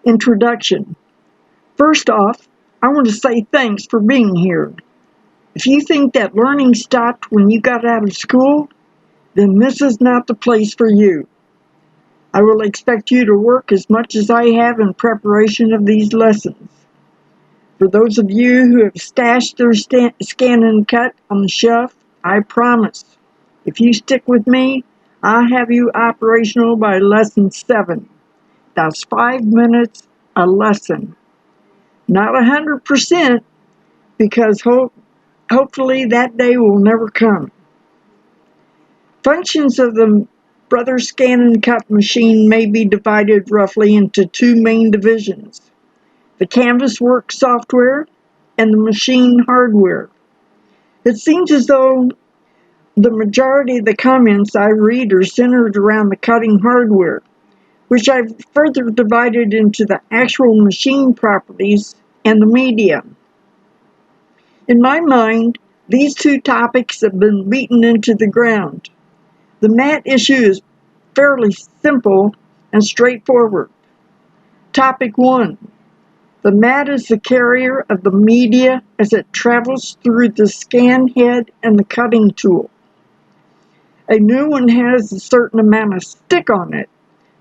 Introduction. First off, I want to say thanks for being here. If you think that learning stopped when you got out of school, then this is not the place for you. I will expect you to work as much as I have in preparation of these lessons. For those of you who have stashed their scan and cut on the shelf, I promise, if you stick with me, I'll have you operational by lesson 7. That's 5 minutes a lesson. Not 100%, because hopefully that day will never come. Functions of the Brother Scan and Cut machine may be divided roughly into 2 main divisions: the CanvasWorks software and the machine hardware. It seems as though the majority of the comments I read are centered around the cutting hardware, which I've further divided into the actual machine properties and the media. In my mind, these 2 topics have been beaten into the ground. The mat issue is fairly simple and straightforward. Topic 1. The mat is the carrier of the media as it travels through the scan head and the cutting tool. A new one has a certain amount of stick on it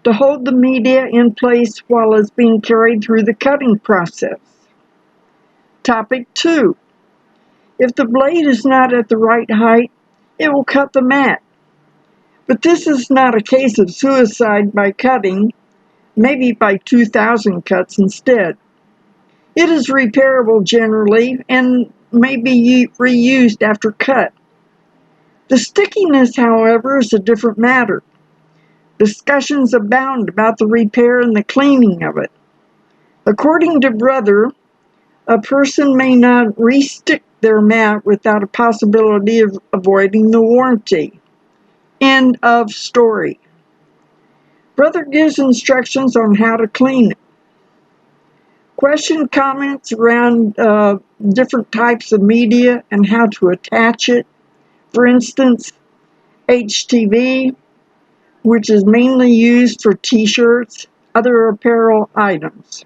to hold the media in place while it's being carried through the cutting process. Topic 2. If the blade is not at the right height, it will cut the mat. But this is not a case of suicide by cutting, maybe by 2,000 cuts instead. It is repairable generally and may be reused after cut. The stickiness, however, is a different matter. Discussions abound about the repair and the cleaning of it. According to Brother, a person may not re-stick their mat without a possibility of avoiding the warranty. End of story. Brother gives instructions on how to clean it. Question, comments around different types of media and how to attach it. For instance, HTV, which is mainly used for t-shirts, other apparel items.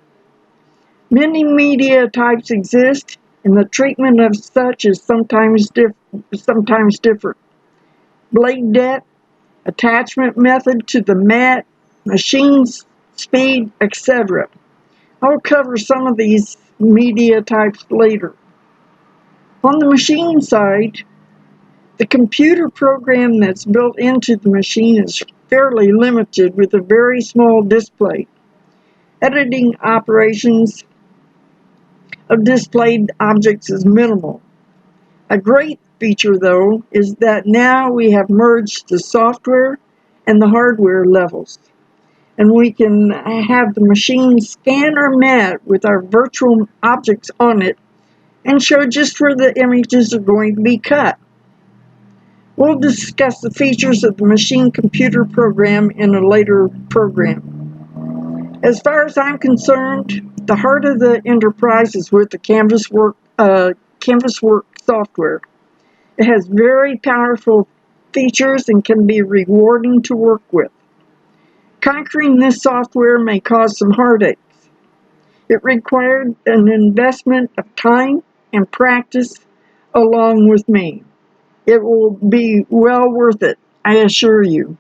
Many media types exist, and the treatment of such is sometimes different. Blade depth, attachment method to the mat, machine speed, etc. I'll cover some of these media types later. On the machine side, the computer program that's built into the machine is fairly limited with a very small display. Editing operations of displayed objects is minimal. A great feature, though, is that now we have merged the software and the hardware levels, and we can have the machine scan our mat with our virtual objects on it and show just where the images are going to be cut. We'll discuss the features of the machine computer program in a later program. As far as I'm concerned, the heart of the enterprise is with the CanvasWorks software. It has very powerful features and can be rewarding to work with. Conquering this software may cause some heartaches. It required an investment of time and practice along with me. It will be well worth it, I assure you.